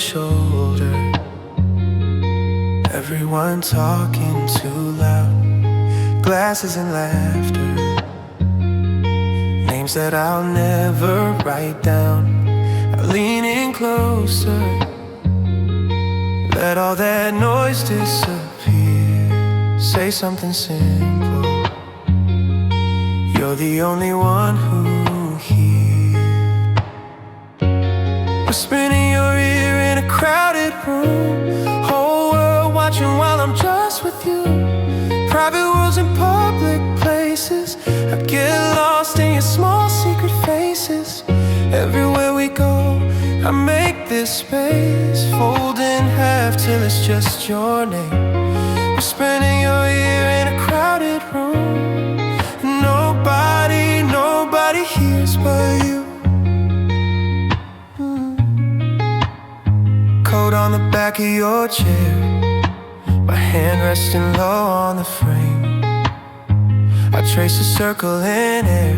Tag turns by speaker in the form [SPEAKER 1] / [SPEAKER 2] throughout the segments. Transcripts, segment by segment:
[SPEAKER 1] shoulder. Everyone talking too loud, glasses and laughter, names that I'll never write down. I lean in closer, let all that noise disappear. Say something simple, you're the only one who hears. Whispering in your ear in a crowded room, whole world watching while I'm just with you. Private worlds in public places, I get lost in your small secret faces. Everywhere we go, I make this space, fold in half till it's just your name. Whispering in your ear in a crowded room, nobody hears but you. Coat on the back of your chair, my hand resting low on the frame. I trace a circle in air,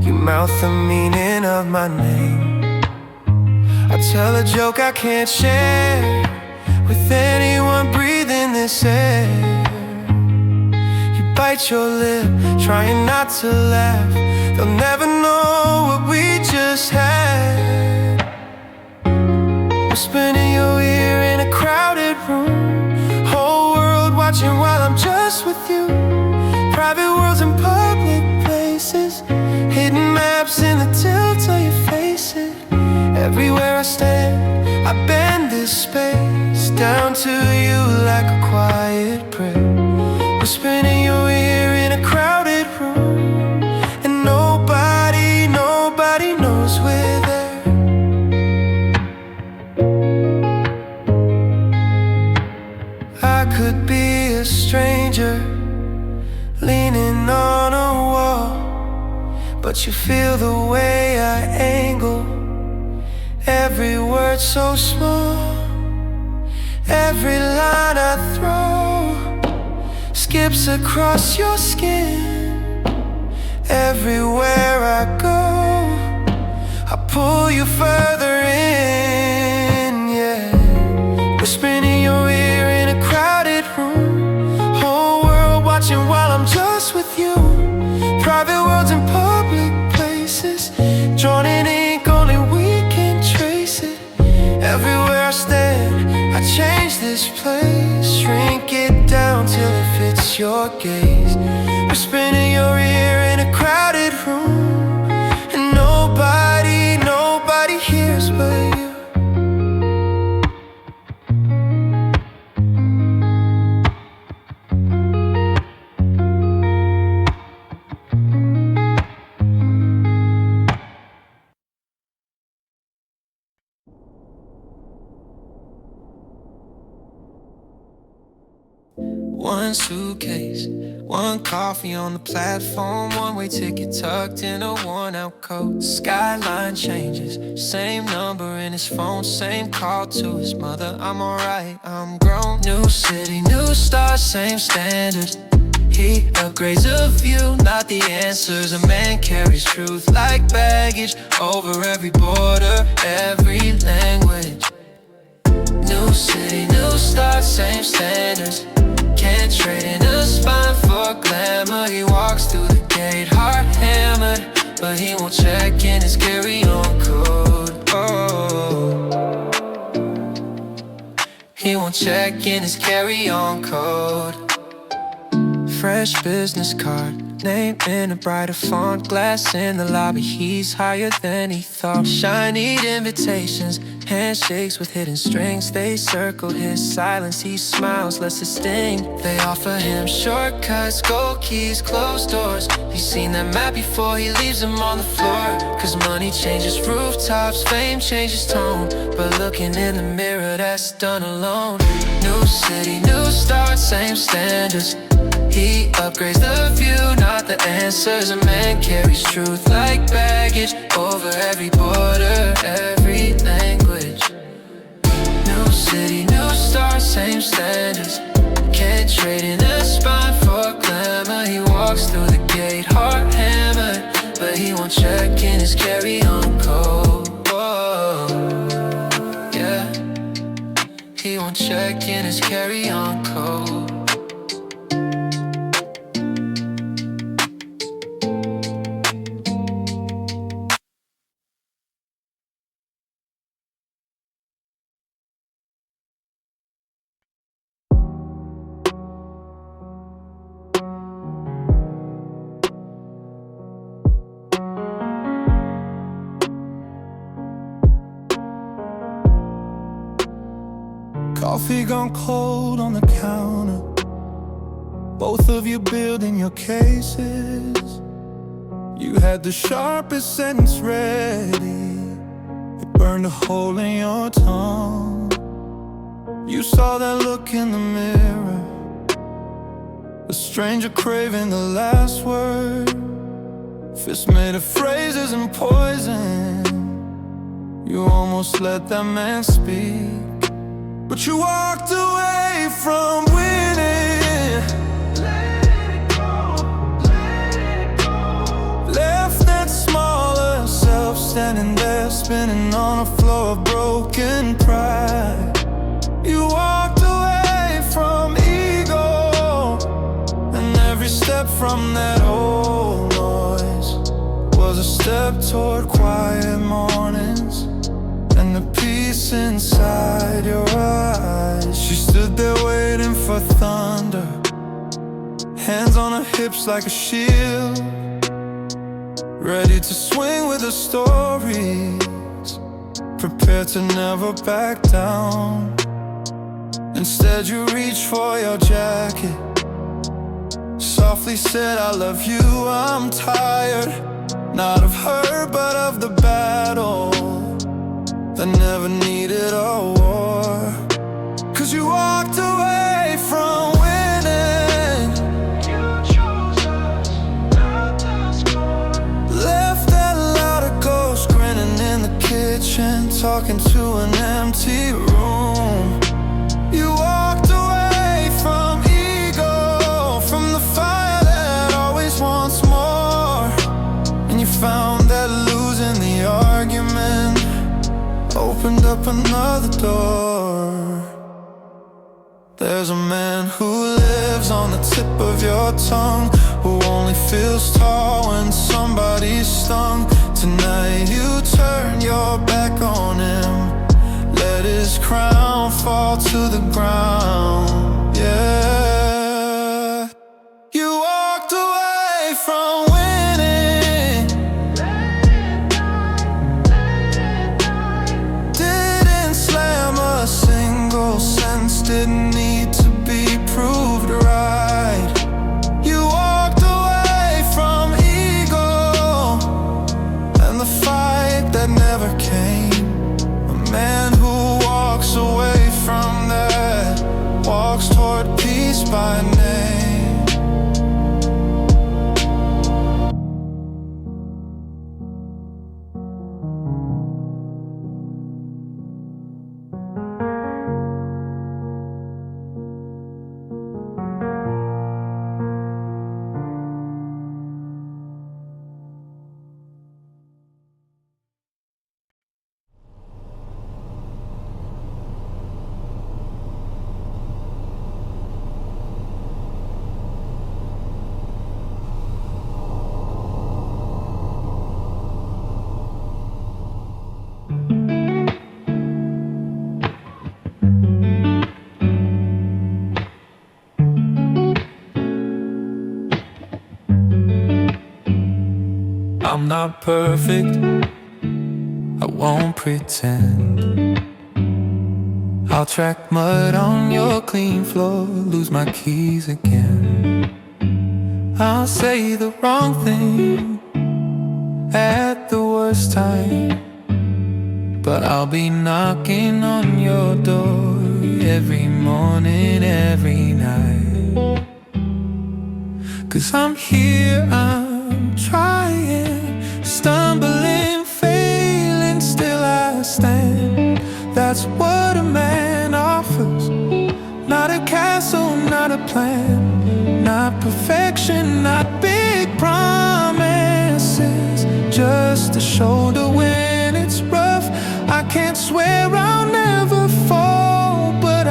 [SPEAKER 1] you mouth the meaning of my name. I tell a joke I can't share with anyone breathing this air. You bite your lip, trying not to laugh. They'll never know what we just had. Whispering in your ear in a crowded room, whole world watching while I'm just with you. Private worlds in public places, hidden maps in the tilt till you face it. Everywhere I stand, I bend this space down to you like a quiet prayer. Whispering in your ear in a crowded room, and nobody knows we're there. I could be a stranger leaning on a wall, but you feel the way I angle. Every word so small, every line I throw skips across your skin. Everywhere I go, I pull you further in, yeah. Whispering in your ear in a crowded room, whole world watching while I'm just with you. Private worlds in public places, drawn in ink, only we can trace it. Everywhere I stand, I change this place, shrink it down till it fits your gaze. Whispering in your ear in a crowded room, and nobody hears but you. One suitcase, one coffee on the platform, one-way ticket tucked in a worn-out coat. Skyline changes, same number in his phone, same call to his mother. I'm alright, I'm grown. New city, new stars, same standards. He upgrades a view, not the answers. A man carries truth like baggage over every border, every language. New city, new start, same standards. Can't trade in a spine for glamour. He walks through the gate, heart hammered, but he won't check in his carry-on code. Oh, he won't check in his carry-on code. Fresh business card, name in a brighter font, glass in the lobby, he's higher than he thought. Shiny invitations, handshakes with hidden strings, they circle his silence, he smiles less distinct. They offer him shortcuts, gold keys, closed doors. He's seen that map before, he leaves them on the floor. Cause money changes rooftops, fame changes tone, but looking in the mirror, that's done alone. New city, new start, same standards. He upgrades the view, not the answers. A man carries truth like baggage over every border, every language. New city, new start, same standards. Can't trade in a spine for glamour. He walks through the gate, heart hammered, but he won't check in his carry-on code. Whoa, yeah. he won't check in his carry-on code.
[SPEAKER 2] Coffee gone cold on the counter. Both of you building your cases. You had the sharpest sentence ready. It burned a hole in your tongue. You saw that look in the mirror, a stranger craving the last word. Fist made of phrases and poison. You almost let that man speak, but you walked away from winning. Let it go, let it go. Left that smaller self standing there, spinning on a floor of broken pride. You walked away from ego, and every step from that old noise was a step toward quiet mornings and the peace inside your eyes. She stood there waiting for thunder, hands on her hips like a shield, ready to swing with the stories, prepared to never back down. Instead you reached for your jacket, softly said, I love you, I'm tired. Not of her, but of the battle that never needed a war. 'Cause you walked away from winning. You chose us, not the score. Left that louder ghost grinning in the kitchen, talking to an empty room. You walked away from ego, from the fire that always wants more. And you found that losing the argument opened up another door. There's a man who lives on the tip of your tongue, who only feels tall when somebody's stung. Tonight you turn your back on him, let his crown fall to the ground. Yeah, you walked away from winning. Didn't slam a single sentence, didn't need to be proved right. You walked away from ego and the fight that never came. A man who walks away from that walks toward peace by name. I'm not perfect, I won't pretend. I'll track mud on your clean floor, lose my keys again. I'll say the wrong thing at the worst time, but I'll be knocking on your door every morning, every night. 'Cause I'm here, I'm trying, stumbling, failing, still I stand. That's what a man offers. Not a castle, not a plan, not perfection, not big promises, just a shoulder when it's rough. I can't swear I'll never fall, but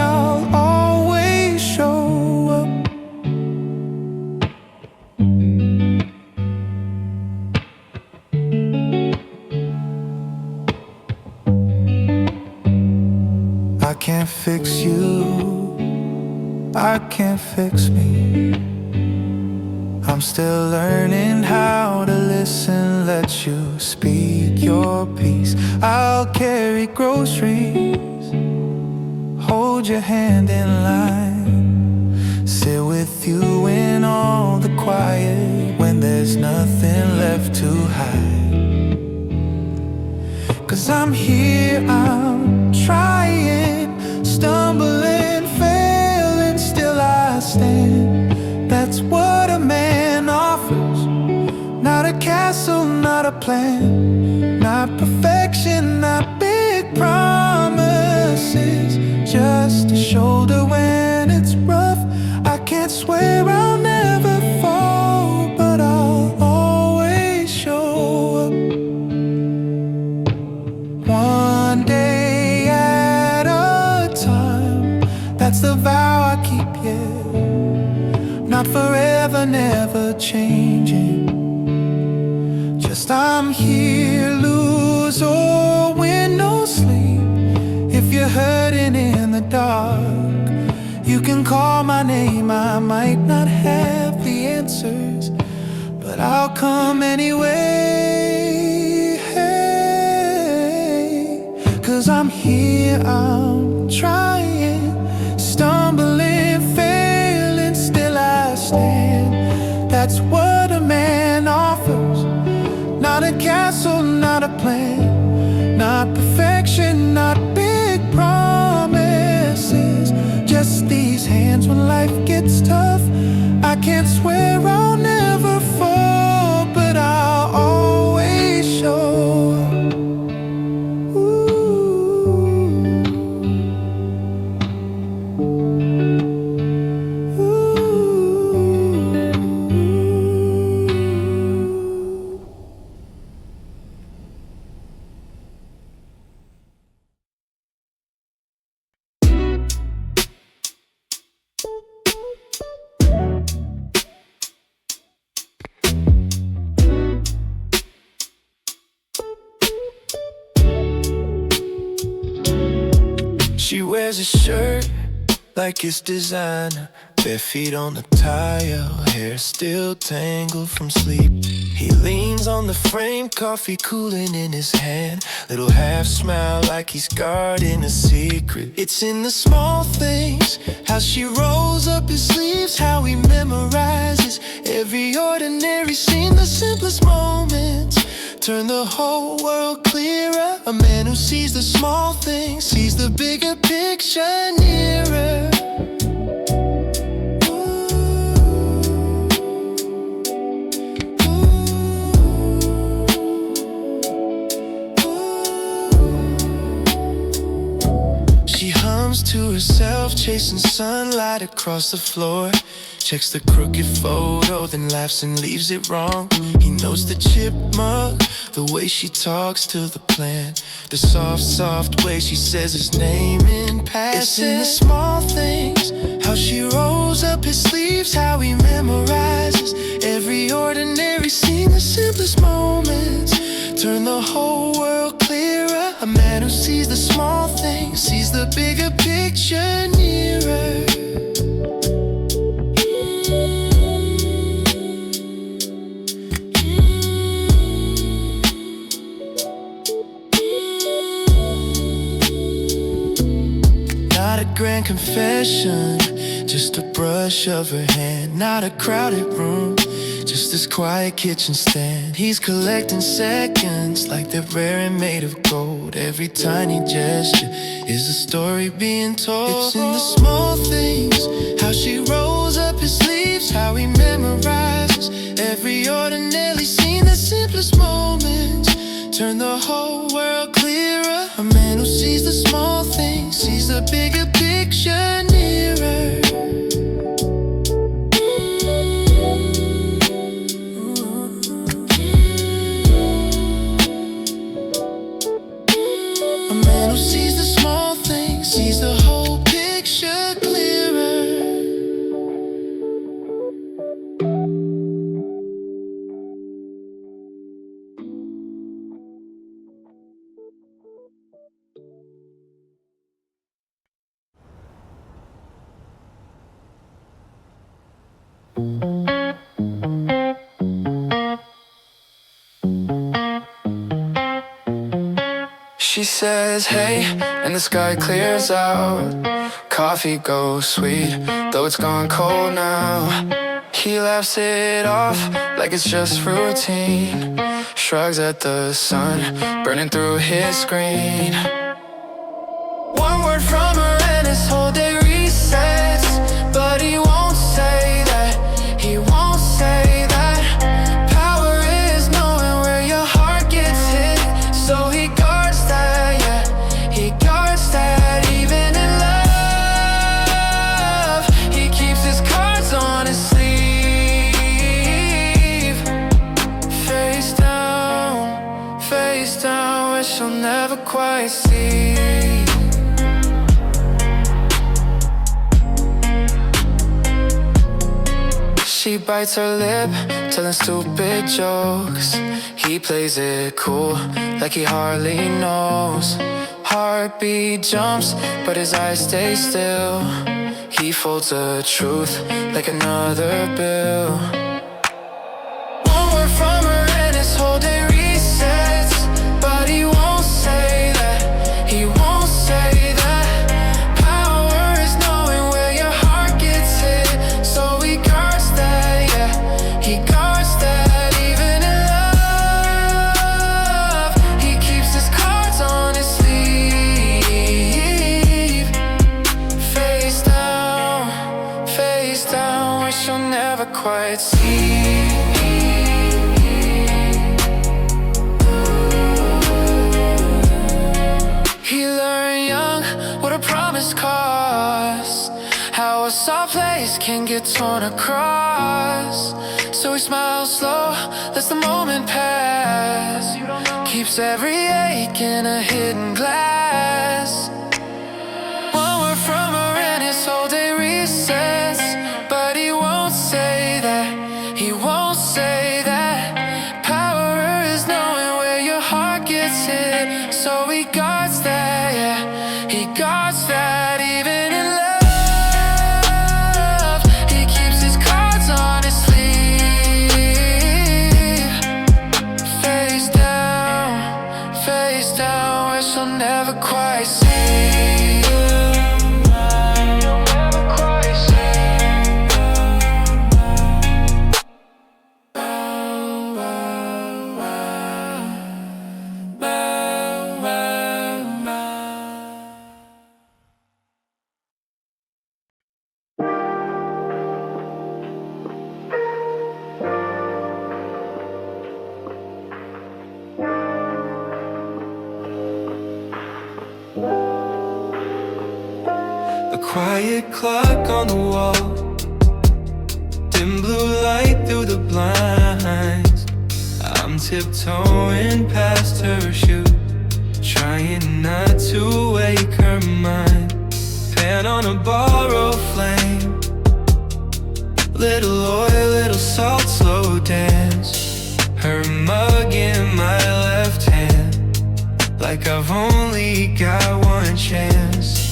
[SPEAKER 1] fix you, I can't fix me. I'm still learning how to listen, let you speak your piece. I'll carry groceries, hold your hand in line, sit with you in all the quiet when there's nothing left to hide. 'Cause I'm here, I'm trying, stumbling, failing, still I stand. That's what a man offers. Not a castle, not a plan, not perfection, not big promises, just a shoulder when it's rough. I can't swear I'll never fall, but I'll always show up. One day at a time, that's the vow I keep, yeah. Not forever, never changing. Just I'm here, lose or win, no sleep. If you're hurting in the dark, you can call my name. I might not have the answers, but I'll come anyway. Hey, 'cause I'm here, I'm trying, stumbling, failing, still I stand. That's what a man offers. Not a castle, not a plan, not perfection, not big promises, just these hands when life gets tough. I can't swear I'll never fall, but I'll always show up. She wears a shirt like it's designer, bare feet on the tile, hair still tangled from sleep. He leans on the frame, coffee cooling in his hand, little half smile like he's guarding a secret. It's in the small things, how she rolls up his sleeves, how he memorizes every ordinary scene. The simplest moments turn the whole world clearer. A man who sees the small things, sees the bigger picture nearer. She hums to herself, chasing sunlight across the floor. Checks the crooked photo, then laughs and leaves it wrong. He knows the chipmunk, the way she talks to the plant, the soft, soft way she says his name in passing. It's in the small things, how she rolls up his sleeves, how he memorizes every ordinary scene. The simplest moments turn the whole world clearer. A man who sees the small things, sees the bigger picture nearer. Not a grand confession, just a brush of her hand. Not a crowded room, just this quiet kitchen stand. He's collecting seconds like they're rare and made of gold. Every tiny gesture is a story being told. It's in the small things, how she rolls up his sleeves, how he memorizes every ordinary scene. The simplest moments turn the whole world clearer. A man who sees the small things, sees the bigger picture nearer. A man who sees the small things, sees the whole picture clearer. She says, hey, and the sky clears out. Coffee goes sweet, though it's gone cold now. He laughs it off like it's just routine. Shrugs at the sun, burning through his screen. One word from her and his whole day resets. But he won't say that, he won't say that. Power is knowing where your heart gets hit. So he guards that, yeah, he guards that. Even in love, he keeps his cards on his sleeve. Face down, wish I'll never quite see. She bites her lip, telling stupid jokes. He plays it cool, like he hardly knows. Heartbeat jumps, but his eyes stay still. He folds the truth like another bill. One word from her and his whole day resets. But he won't say that, he won't say that. Power is knowing where your heart gets hit. So he guards that, yeah, he guards that. Even in love, he keeps his cards on his sleeve. Face down, wish you'll never quite see. He learned young what a promise costs, how a soft place can get torn across. So he smiles slow, lets the moment pass. Keeps every ache in a hidden glass. One word from her and his whole day resets. But he won't say that, he won't say that. Power is knowing where your heart gets hit. So he guards that, yeah, he guards that. Even in love, he keeps his cards on his sleeve. Face down, wish I'll never quite see.
[SPEAKER 2] A quiet clock on the wall, dim blue light through the blinds. I'm tiptoeing past her shoe, trying not to wake her mind. Pan on a borrowed flame, little oil, little salt, slow dance. Her mug in my left hand, like I've only got one chance.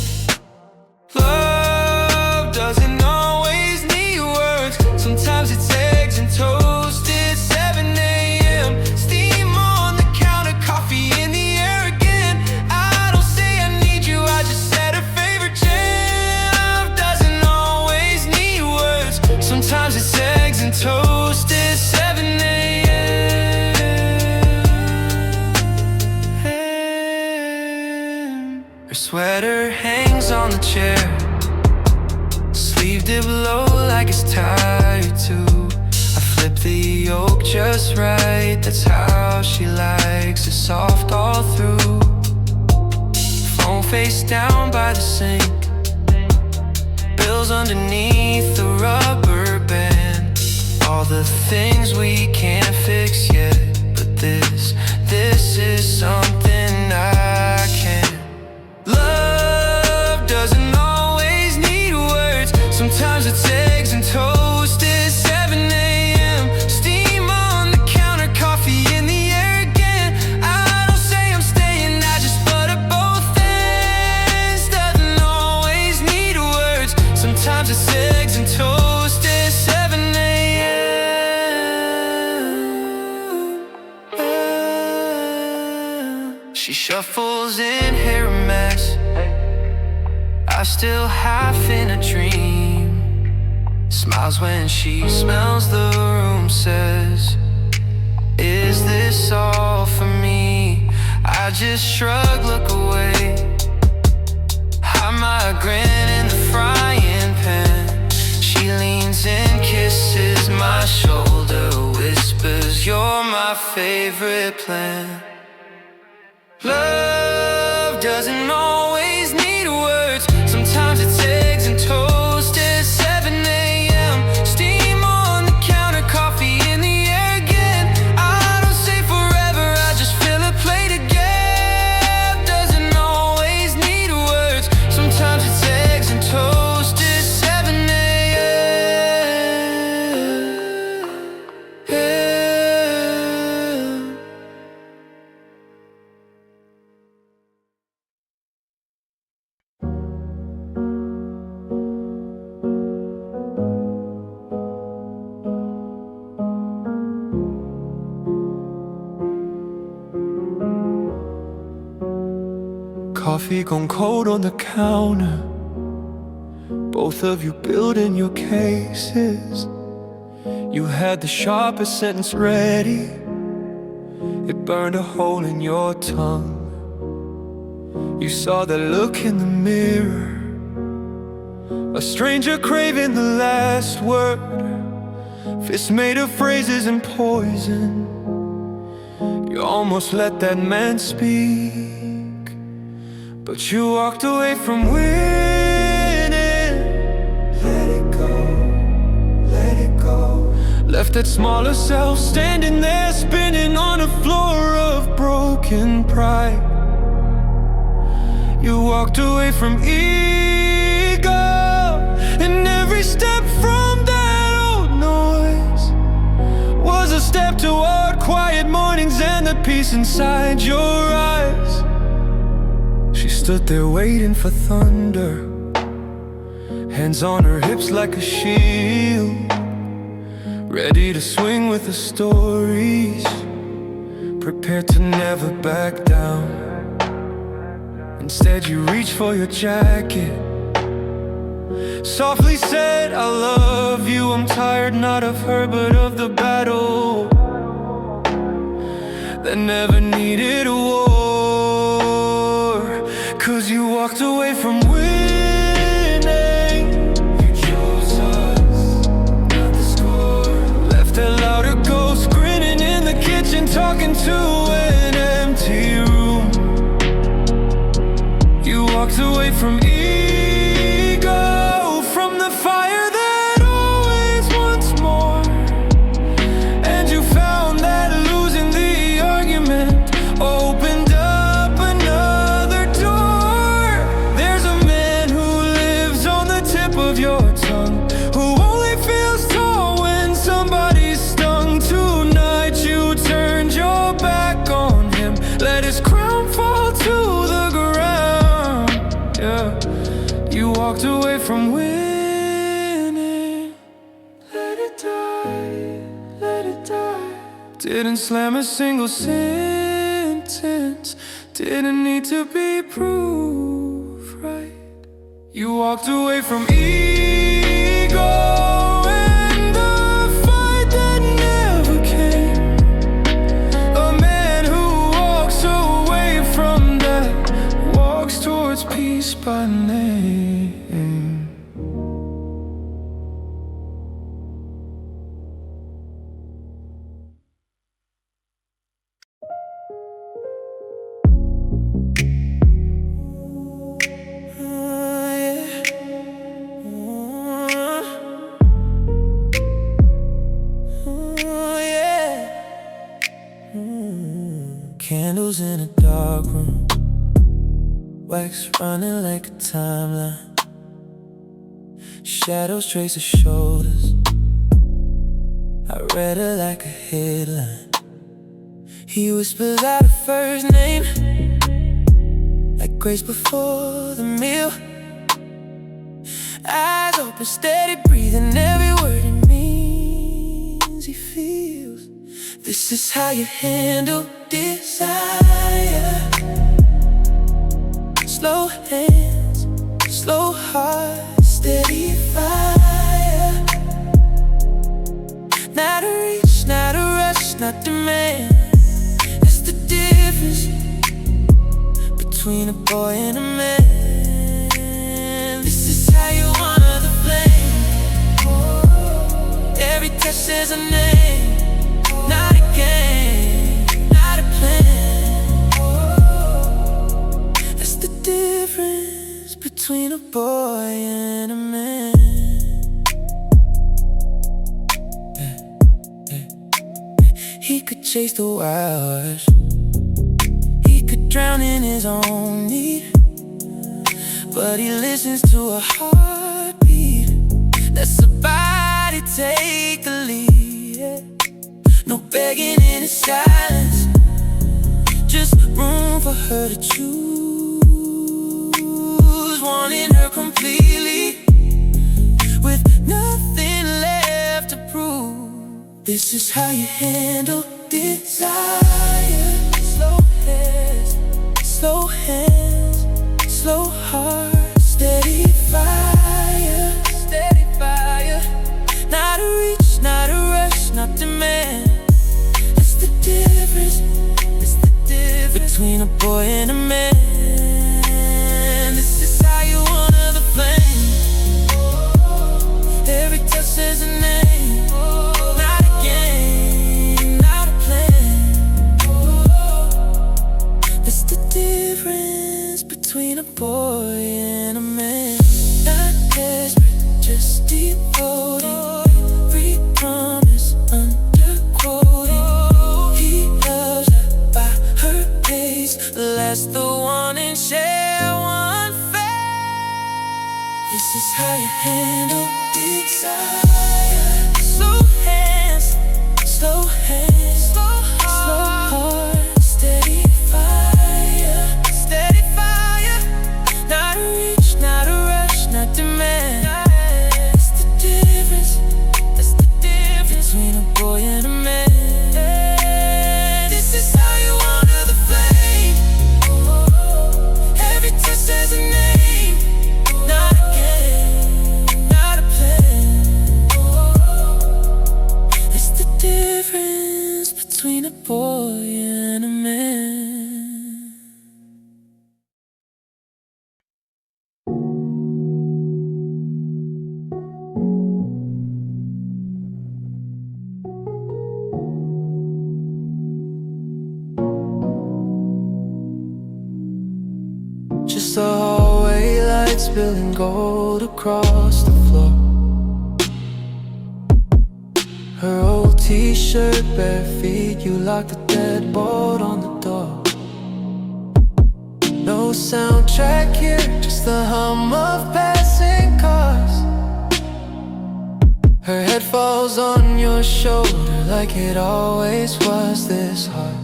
[SPEAKER 2] Love doesn't always need words. Sometimes it's eggs and toast. It's 7 a.m. Steam on the counter, coffee in the air again. I don't say I need you, I just said her favorite jam. Love doesn't always need words. Sometimes it's eggs and toast. It's 7 a.m. Her sweater hangs on the chair, sleeve dip low like it's tied to. I flip the yoke just right, that's how she likes it, soft all through. Phone face down by the sink, bills underneath the rubber band. All the things we can't fix yet, but this is something I can. Love doesn't always need words. Sometimes it's eggs and toast. It's 7 a.m. Steam on the counter, coffee in the air again. I don't say I'm staying, I just butter both ends. Doesn't always need words. Sometimes it's eggs and toast. It's 7 a.m.
[SPEAKER 1] shuffles in hair a mess. I still half in a dream. Smiles when she smells the room, says, is this all for me? I just shrug, look away. I might grin in the frying pan. She leans in, kisses my shoulder, whispers, you're my favorite plant. Love doesn't always need words. Sometimes it's eggs and toast at 7 a.m. Steam on the counter, coffee in the air again. I don't say forever, I just fill a plate again. Doesn't always need words. Sometimes it's eggs and toast at 7 a.m.
[SPEAKER 2] Coffee gone cold on the counter. Both of you building your cases. You had the sharpest sentence ready. It burned a hole in your tongue. You saw the look in the mirror, a stranger craving the last word. Fists made of phrases and poison. You almost let that man speak, but you walked away from winning. Let it go, let it go. Left that smaller self standing there, spinning on a floor of broken pride. You walked away from ego, and every step from that old noise was a step toward quiet mornings and the peace inside your eyes. She stood there waiting for thunder, hands on her hips like a shield, ready to swing with the stories, prepared to never back down. Instead you reached for your jacket, softly said, I love you. I'm tired not of her but of the battle that never needed a war. 'Cause you walked away from winning. You chose us, not the score. Left that louder ghost grinning in the kitchen, talking to an empty room. You walked away from ego, from the fire that always wants more. And you found that losing the argument opened up another door. There's a man who lives on the tip of your tongue, who only feels tall when somebody's stung. Tonight you turned your back on him, let his crown fall to the ground. Yeah, you walked away from winning. Let it die, let it die. Didn't slam a single sentence, didn't need to be proved right. You walked away from ego and the fight that never came. A man who walks away from that walks towards peace by name. Candles in a dark room, wax running like a timeline. Shadows trace her shoulders, I read her like a headline. He whispers out her first name, like grace before the meal. Eyes open, steady breathing, every word it means he feels. This is how you handle desire.
[SPEAKER 1] slow hands, slow heart, steady fire. Not a reach, not a rush, not demand. It's the difference between a boy and a man. This is how you honor the flame. Every touch says a name, not a game, not a plan. That's the difference between a boy and a man. He could chase the wild rush, he could drown in his own need, but he listens to a heartbeat. Let somebody take the lead, yeah. No begging in his silence, just room for her to choose. Wanting her completely, with nothing left to prove. This is how you handle desire. Slow hands, slow hands, slow heart, steady fire, steady fire. Not a reach, not a rush, not demand. It's the difference, it's the difference between a boy and a man. This is how you honor the flame. Every touch says a name, not a game, not a plan. It's the difference between a boy and a man. Not desperate, just devoted. Every promise underquoted. He loves her by her pace, less the one and share one face. This is how you handle desire. Slow hands, slow hands, slow heart, steady fire, steady fire. Not a reach, not a rush, not demand. It's the difference, that's the difference between a boy and a man. This is how you honor the flame. Every touch says a name, not a game, not a plan. It's the difference between a boy and a man. Just the hallway lights spilling gold across the floor. Her old t-shirt, bare feet, you locked the deadbolt on the door. No soundtrack here, just the hum of passing cars. Her head falls on your shoulder like it always was this hard.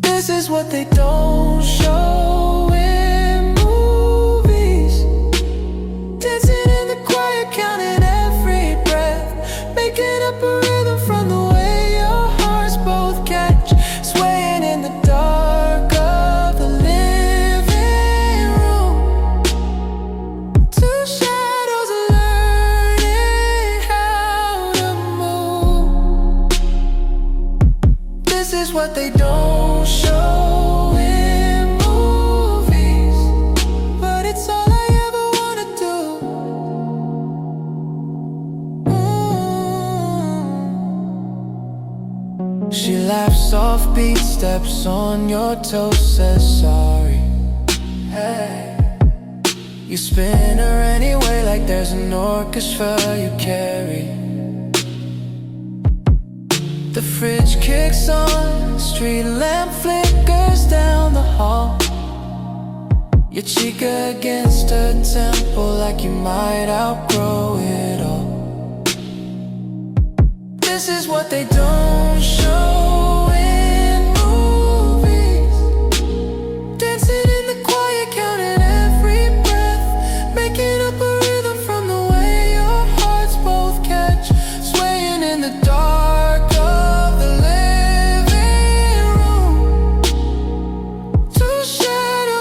[SPEAKER 1] This is what they don't show in movies. Dancing in the choir, counting every breath, making up a rhythm from the way your hearts both catch. Swaying in the dark of the living room. Two shadows learning how to move. This is what they don't show in movies, but it's all I ever wanna do. She laughs offbeat, steps on your toes, says sorry. Hey, you spin her anyway like there's an orchestra you carry. The fridge kicks on, street lamp flickers down the hall. Your cheek against her temple like you might outgrow it all. This is what they don't show in movies. Dancing in the choir, counting every breath, making up a rhythm from the way your hearts both catch. Swaying in the dark of the living room. Two shadows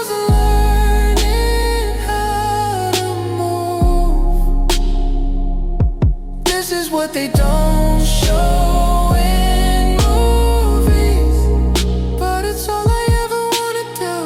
[SPEAKER 1] that they don't show in movies, but it's all I ever wanna do.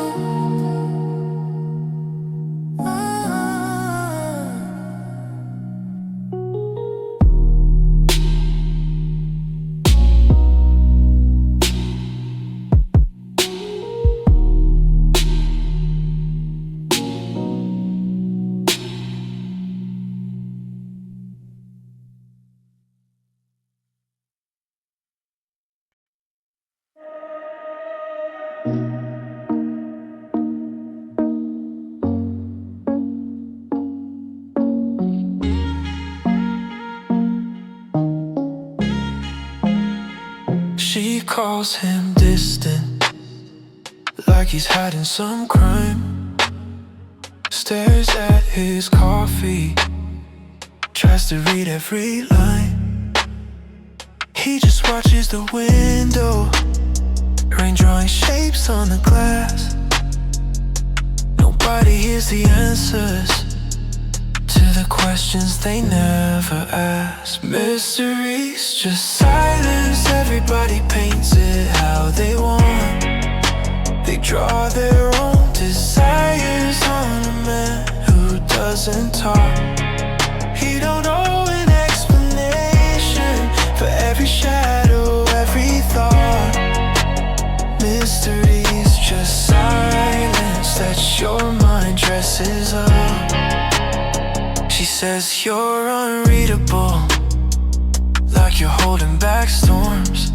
[SPEAKER 1] She calls him distant, like he's hiding some crime. Stares at his coffee, tries to read every line. He just watches the window, rain drawing shapes on the glass. Nobody hears the answers to the questions they never ask. Mysteries, just silence. Everybody paints it how they want. They draw their own desires on a man who doesn't talk. He don't owe an explanation for every shadow, every thought. Mysteries, just silence that your mind dresses up. She says you're unreadable, like you're holding back storms.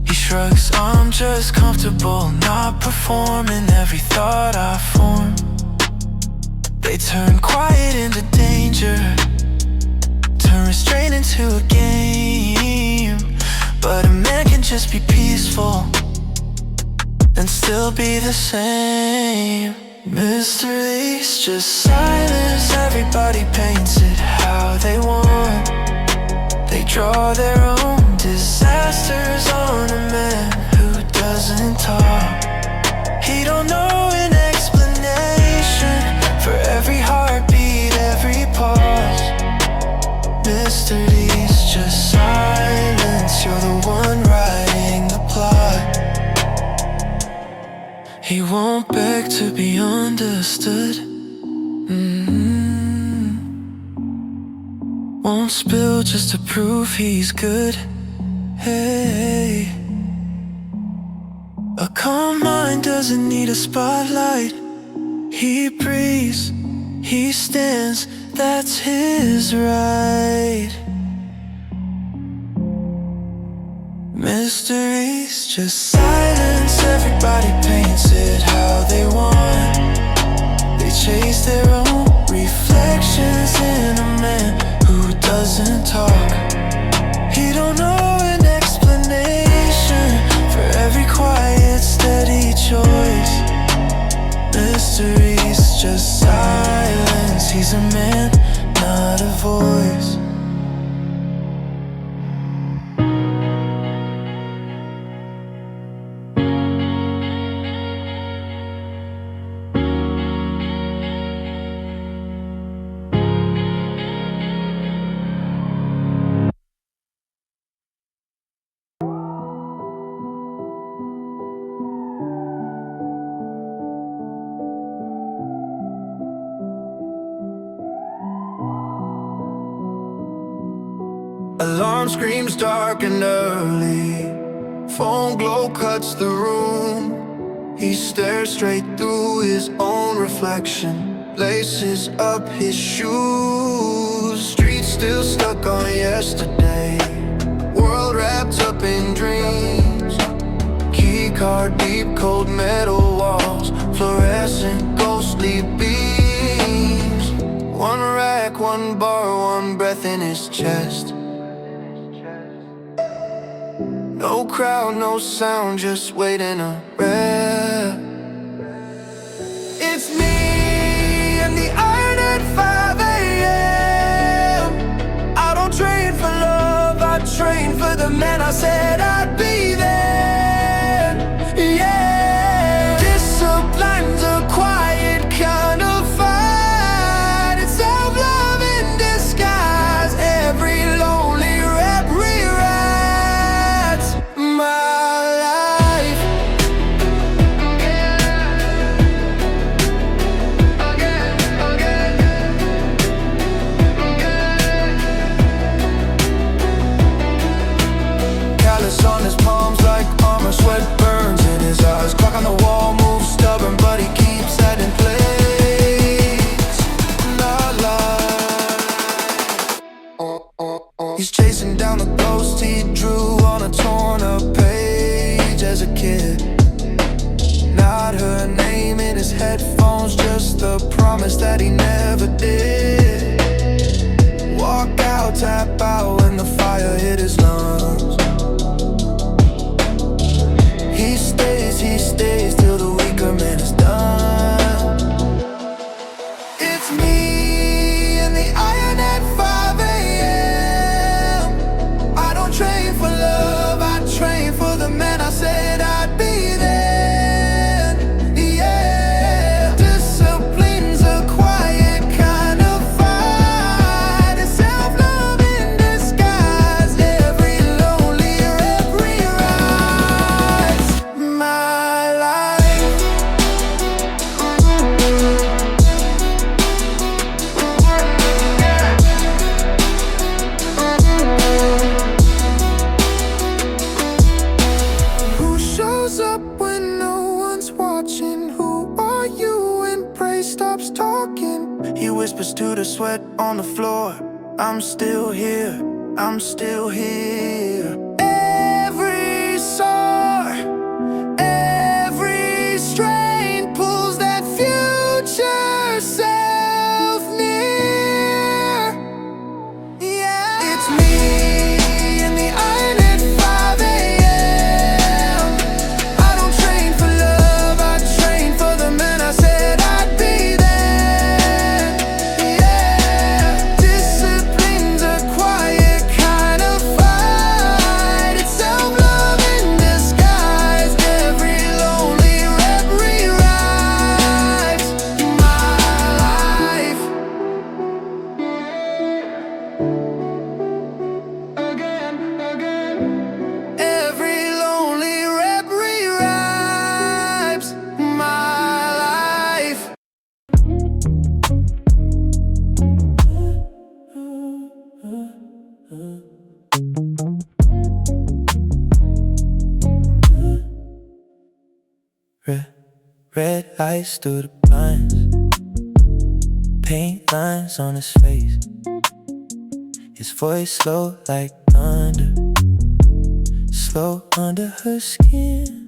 [SPEAKER 1] He shrugs, I'm just comfortable, not performing every thought I form. They turn quiet into danger, turn restraint into a game. But a man can just be peaceful and still be the same. Mysteries, just silence. Everybody paints it how they want. They draw their own disasters on a man who doesn't talk. He don't know an explanation for every heartbeat, every pause. Mysteries, just silence. You're the one writing the plot. He won't beg to be understood. Won't spill just to prove he's good. Hey, a calm mind doesn't need a spotlight. He breathes, he stands, that's his right. Mysteries, just silence. Everybody paints it how they want. They chase their own reflections in a man who doesn't talk. He don't know an explanation for every quiet, steady choice. Mysteries, just silence. He's a man, not a voice.
[SPEAKER 2] Alarm screams dark and early. Phone glow cuts the room. He stares straight through his own reflection, laces up his shoes. Streets still stuck on yesterday, world wrapped up in dreams. Keycard, deep cold metal walls, fluorescent ghostly beams. One rack, one bar, one breath in his chest. No crowd, no sound, just waiting a rep. It's me and the iron at 5 a.m. I don't train for love, I train for the man I said I'd be there. Yeah, discipline's a quiet kind of fight. It's self-love in disguise. Every lonely
[SPEAKER 1] He's chasing down the ghost he drew on a torn up page as a kid. Not her name in his headphones, just the promise that he never did. Walk out, tap out when the fire hit his lungs. He stays till the weaker man is done. It's me in the iron at 5 a.m. I don't train for love, I train for the man I said I'd be then. Yeah, discipline's a quiet kind of fight. It's self-love in disguise. Every lonely rep rewrites my life. Who shows up when no one's watching? Who are you when praise stops talking? He whispers to the sweat on the floor, I'm still here, I'm still here. Every sore, every strain pulls that future self near. Yeah, it's me in the iron at 5 a.m. I don't train for love, I train for the man I said I'd be then. Yeah, discipline's a quiet kind of fight. It's self-love in disguise. Every lonely rep rewrites my life. Every lonely rep rewrites my life. Red lights through the blinds, paint lines on his face. His voice slow like thunder, slow under her skin.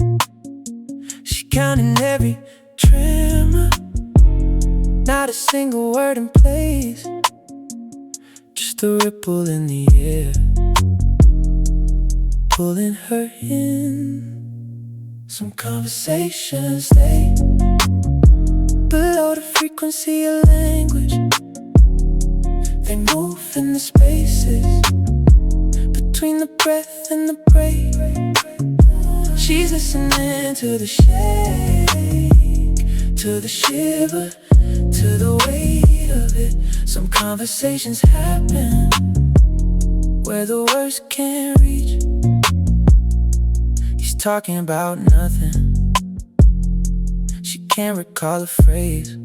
[SPEAKER 1] She counting every tremor, not a single word in place, just a ripple in the air, pulling her in. Some conversations, they below the frequency of language. They move in the spaces between the breath and the break. She's listening to the shake, to the shiver, to the weight of it. Some conversations happen where the words can't reach. He's talking about nothing, she can't recall a phrase,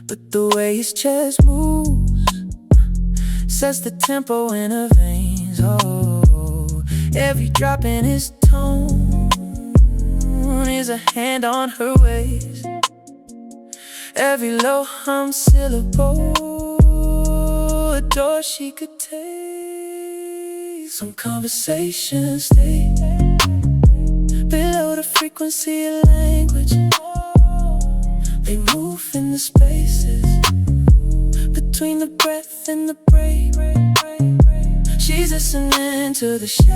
[SPEAKER 1] but the way his chest moves sets the tempo in her veins. Oh, every drop in his tone is a hand on her waist. Every low hum syllable, a door she could take. Some conversations, they below the frequency of language. They move in the spaces between the breath and the break. She's listening to the shake,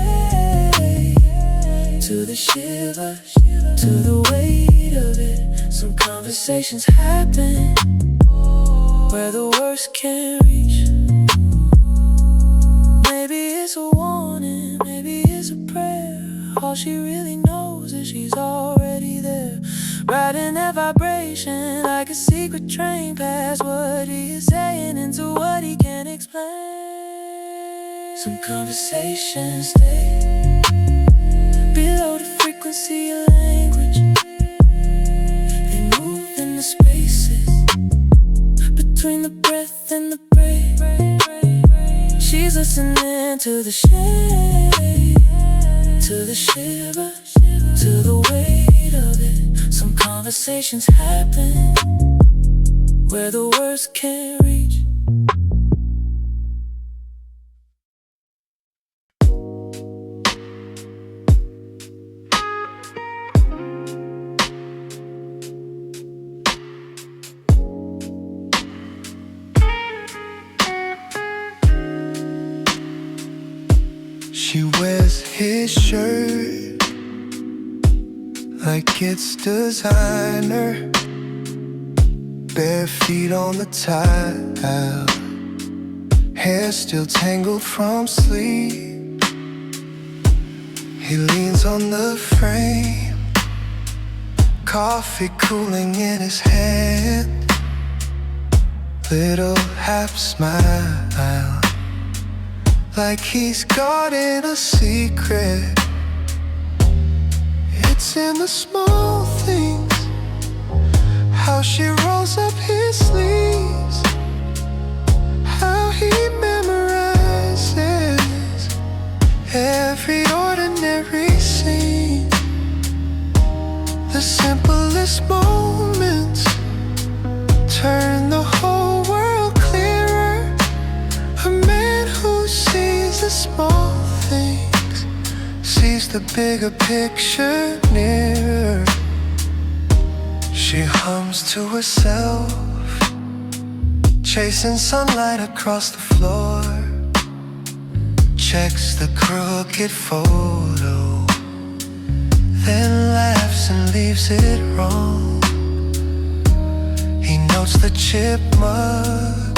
[SPEAKER 1] to the shiver, to the weight of it. Some conversations happen where the words can't reach. Maybe it's a warning, maybe it's a prayer. All she really knows is she's already there, riding that vibration like a secret train past what he is saying into what he can't explain. Some conversations, they below the frequency of language. They move in the spaces between the breath and the break. She's listening to the shake, to the shiver, to the weight of it. Some conversations happen where the words can't reach. She wears his shirt like it's designer, bare feet on the tile, hair still tangled from sleep. He leans on the frame, coffee cooling in his hand, little half smile, like he's guarding a secret. It's in the small things, how she rolls up his sleeves, how he memorizes every ordinary scene. The simplest moments turn the whole world clearer. A man who sees the small things sees the bigger picture nearer. She hums to herself, chasing sunlight across the floor, checks the crooked photo, then laughs and leaves it wrong. He notes the chip mug,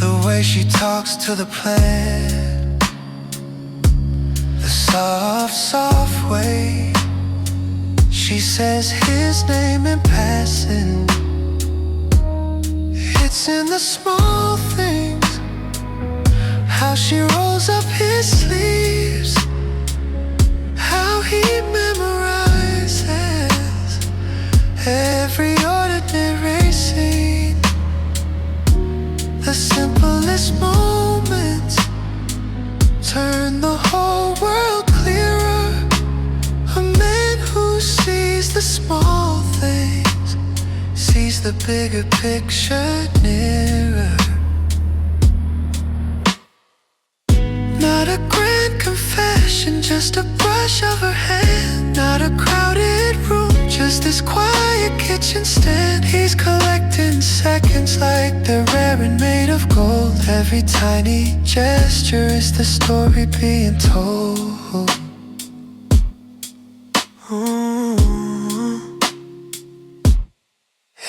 [SPEAKER 1] the way she talks to the plant, the soft, soft way she says his name in passing. It's in the small things, how she rolls up his sleeves, how he memorizes every ordinary scene. The simplest moments turn the whole world clearer. A man who sees the small things sees the bigger picture nearer. Not a grand confession, just a brush of her hand. Not a crowded room, just this quiet kitchen stand. He's collecting seconds like they're rare and made of gold. Every tiny gesture is the story being told.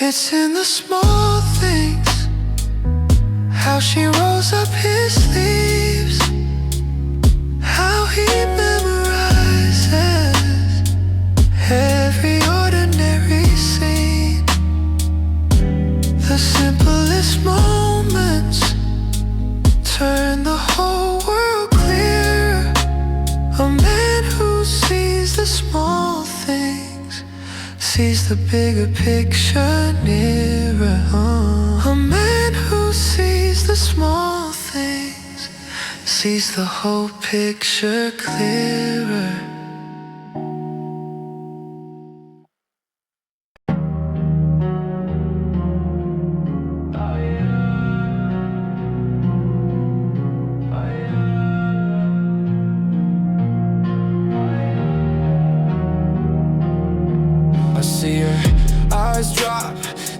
[SPEAKER 1] It's in the small things, how she rolls up his sleeves, how he memorizes every ordinary scene. The simplest moments turn the whole world clear. A man who sees the small things sees the bigger picture nearer. A man who sees the small things sees the whole picture clearer.
[SPEAKER 2] I see her eyes drop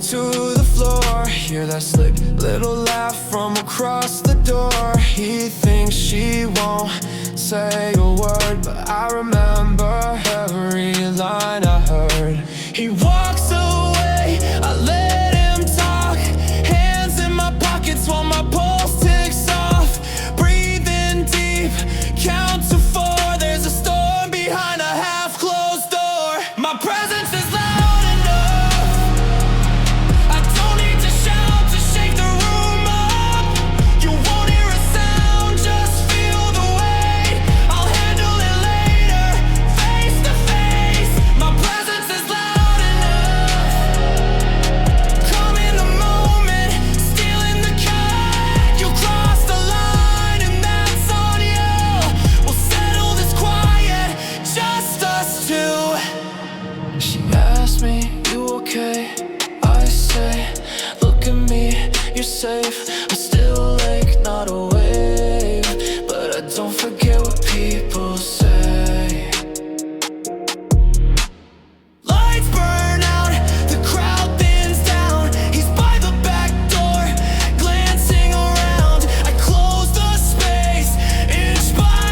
[SPEAKER 2] to the floor, hear that slick little laugh from across the door. He thinks she won't say a word, but I remember every line I heard. He walks away, I let him talk, hands in my pockets while my pulse ticks off. Breathing deep, count to 4, there's a storm behind a half-closed door. My presence is loud enough, I don't need to shout to shake the room up. You won't hear a sound, just feel the weight. I'll handle it later, face to face. My presence is loud enough, come in the moment, stealing the cut. You crossed the line and that's on you. We'll settle this quiet, just us two. She asked me, you okay? I say, look at me, you're safe. I'm still a lake, not a wave, but I don't forget what people say. Lights burn out, the crowd thins down. He's by the back door, glancing around. I close the space, inch by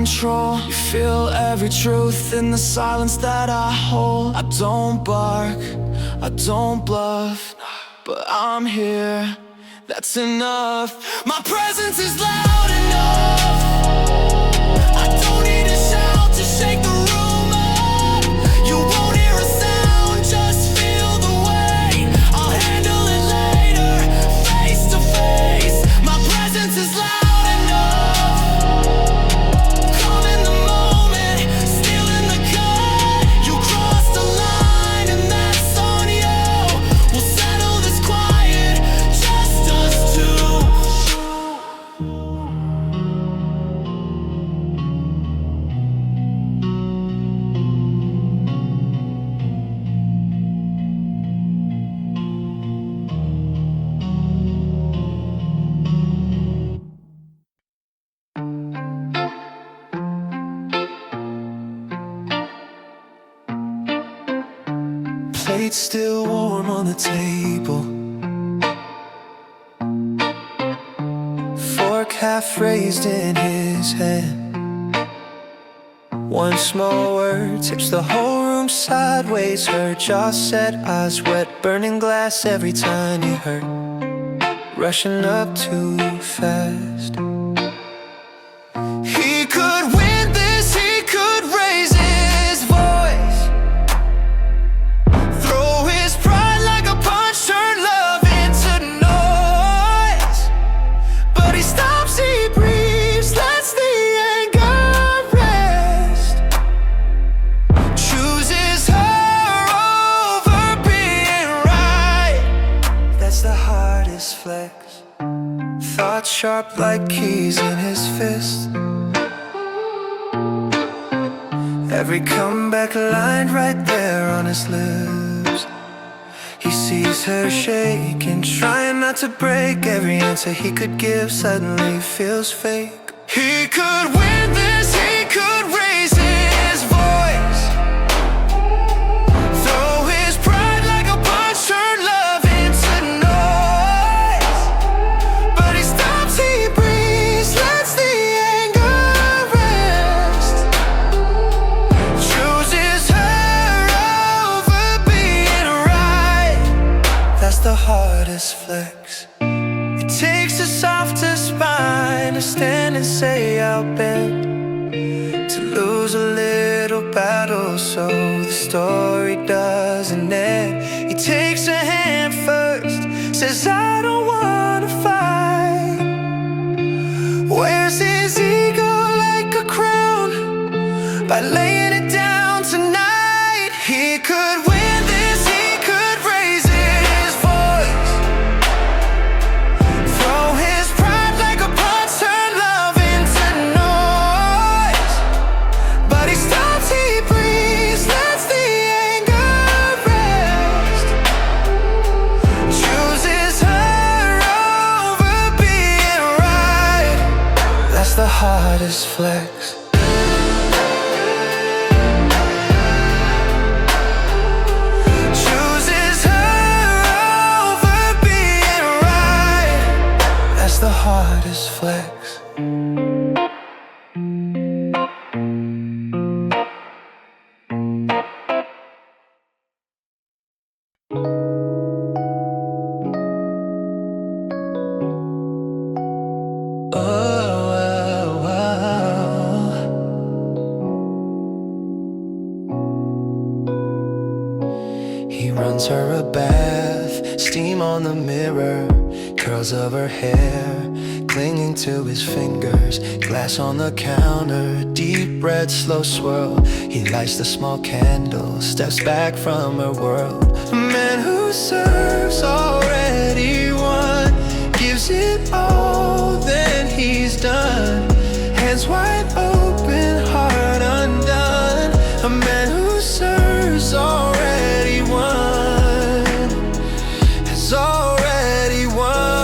[SPEAKER 1] control. You feel every truth in the silence that I hold. I don't bark, I don't bluff, but I'm here, that's enough. My presence is loud enough. I don't need a shout to shake the room up. You won't hear a sound, just feel the weight. I'll handle it later, face to face. My presence is loud enough. Calm in the moment, still in the cut. You crossed the line and that's on you. We'll settle this quiet, just us two. Plate still warm on the table, fork half raised in his hand. One small word tips the whole room sideways. Her jaw set, eyes wet, burning glass every tiny hurt, rushing up too fast. He could win this, he could raise his voice, throw his pride like a punch, turn love into noise. But he stops, he breathes, lets the anger rest, chooses her over being right. That's the hardest flex. Thoughts sharp like keys in his fist, every comeback line right there on his lips. He sees her shaking, trying not to break. Every answer he could give suddenly feels fake. He could win this, he could raise his voice, throw his pride like a punch, turn love into noise. But he stops, he breathes, lets the anger rest, chooses her over being right. That's the hardest flex. It takes a softer spine to stand and say I'll bend, to lose a little battle so the story doesn't end. He takes a hand first, says I don't wanna fight, wears his ego like a crown by laying it down tonight. He could win this, he could raise his voice, throw his pride like a punch, turn love into noise. But he stops, he breathes, lets the anger rest, chooses her over being right. That's the hardest flex. Chooses her over being right. That's the hardest flex. Oh, oh, oh. He runs her a bath, steam on the mirror, curls of her hair clinging to his fingers, glass on the counter, deep red slow swirl. He lights the small candle, steps back from her world. A man who serves already won, gives it all, then he's done. Hands wide open, heart undone. A man who serves already won, has already won.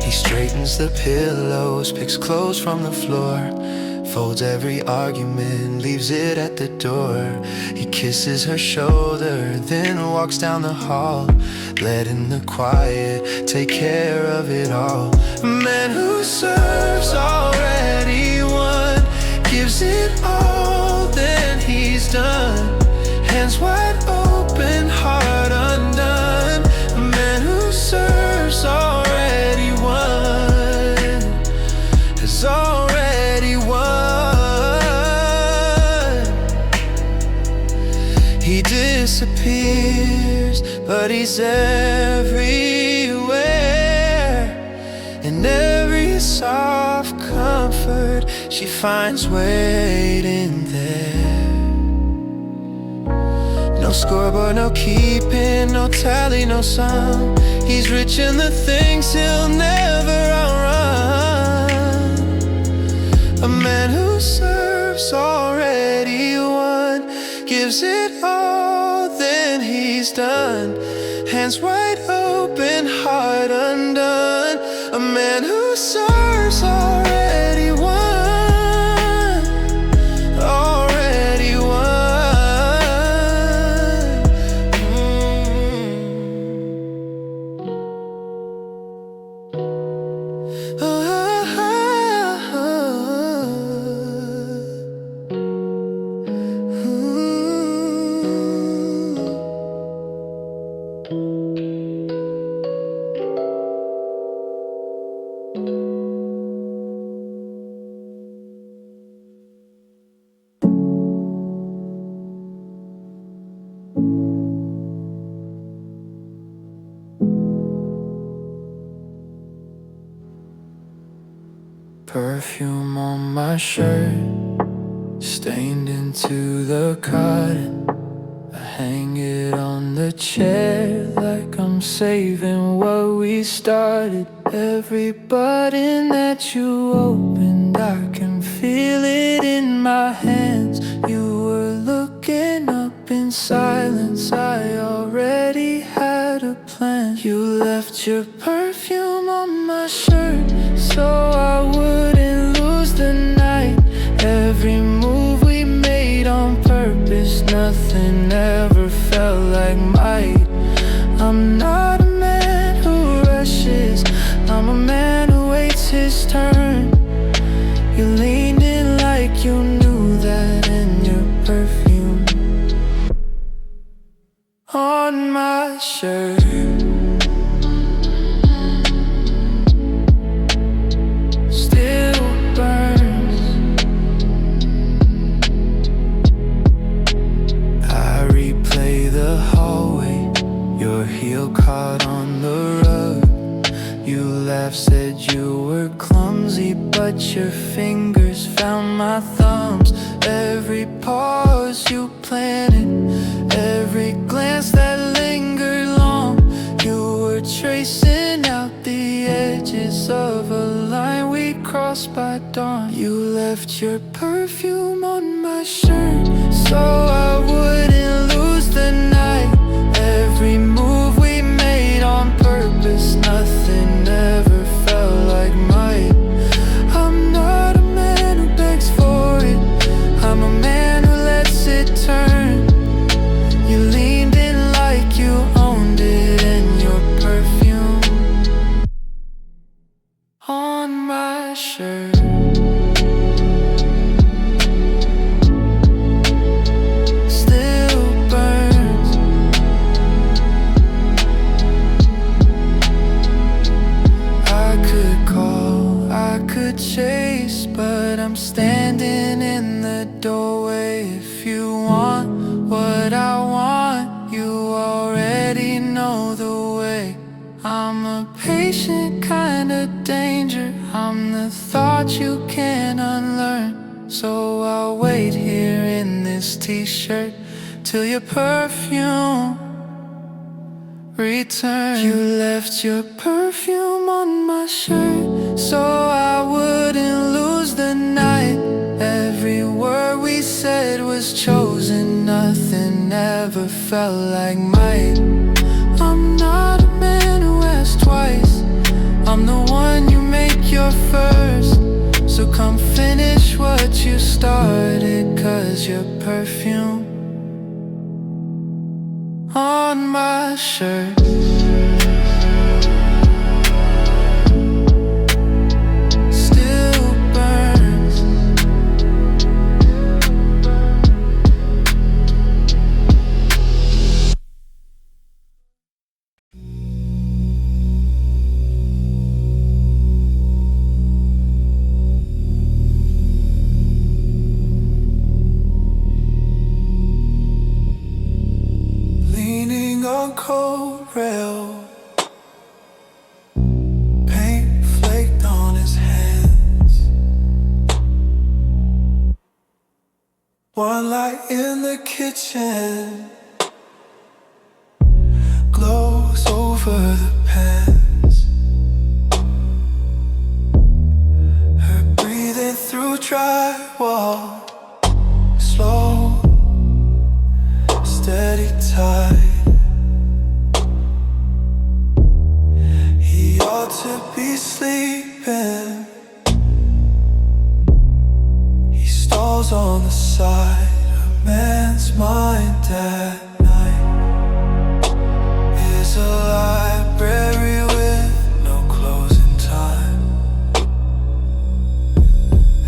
[SPEAKER 1] He straightens the pillows, picks clothes from the floor, folds every argument, leaves it at the door. He kisses her shoulder, then walks down the hall, letting the quiet take care of it all. A man who serves already won, gives it all, then he's done. Hands wide open, heart undone. A man who serves already won, has already won. He disappears, but he's everywhere. In every soft comfort she finds waiting there. No scoreboard, no keeping, no tally, no sum. He's rich in the things he'll never outrun. A man who serves already won, gives it all, then he's done. Hands wide open, heart undone. A man who serves already won, already won. Perfume on my shirt, stained into the cotton. I hang it on the chair like I'm saving what we started. Every button that you opened, I can feel it in my hands. You were looking up in silence, I already had a plan. You left your perfume on my shirt, so I wouldn't lose the night. Every move we made on purpose, nothing ever felt like might. I'm not a man who rushes, I'm a man who waits his turn. You leaned in like you knew that, in your perfume on my shirt. Heel caught on the rug. You laughed, said you were clumsy, but your fingers found my thumbs. Every pause you planted, every glance that lingered long, you were tracing out the edges of a line we crossed by dawn. You left your perfume on my shirt, so I wouldn't lose the night. Every move we made on purpose, nothing ever felt like might. I'm not a man who begs for it, I'm a man who lets it turn. You leaned in like you owned it, and your perfume on my shirt. Chase, but I'm standing in the doorway. If you want what I want, you already know the way. I'm a patient kind of danger, I'm the thought you can't unlearn. So I'll wait here in this t-shirt till your perfume return. You left your perfume on my shirt, so I wouldn't lose the night. Every word we said was chosen, nothing ever felt like might. I'm not a man who asks twice, I'm the one you make your first. So come finish what you is your perfume on my shirt. Still burns. Leaning on cold rail, paint flaked on his hands. One light in the kitchen glows over the pans. Her breathing through drywall, slow, steady tide. He ought to be sleeping. He stalls on the side. A man's mind at night is a library with no closing time.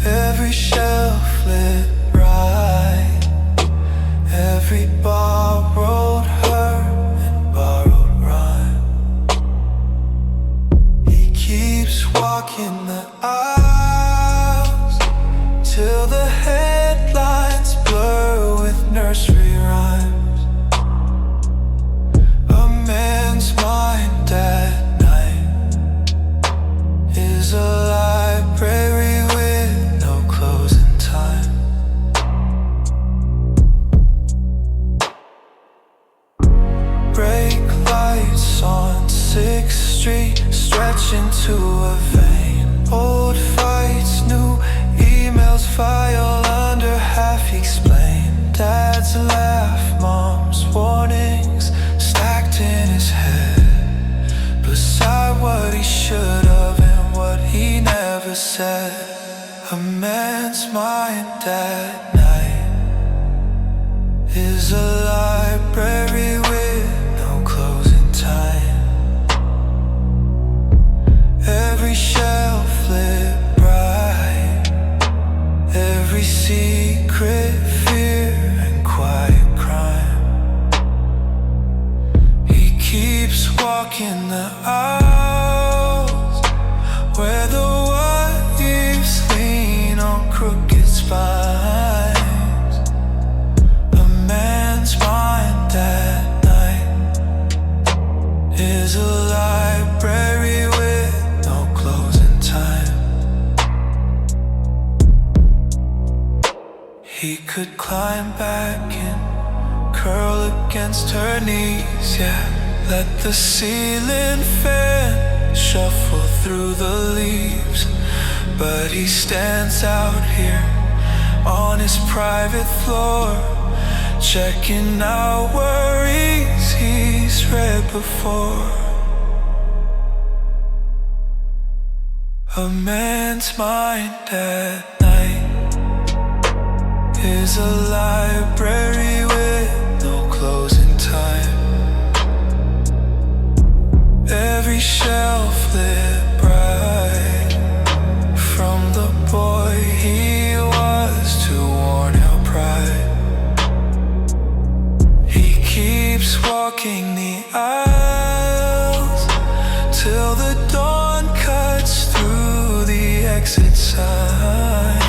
[SPEAKER 1] Every shelf lit bright, every borrowed her and borrowed rhyme. He keeps walking the aisles till the headlines blur with nursery rhymes. A man's mind at night is a library with no closing time. Brake lights on 6th Street stretch into a vein. Old fights, new emails file under half explained. Dad's laugh, mom's warnings stacked in his head, beside what he should have and what he never said. A man's mind at night is a library with no closing time. Every shelf lit bright, every secret fear and quiet crime. He keeps walking the aisles where the what-ifs lean on crooked spines. A man's mind at night is a library with no closing time. He could climb back and curl against her knees, yeah. Let the ceiling fan shuffle through the leaves. But he stands out here on his private floor, checking out worries he's read before. A man's mind at night is a library with no closing time. Every shelf lit bright, from the boy he was to worn out pride. He keeps walking the aisles till the dawn cuts through the exit sign.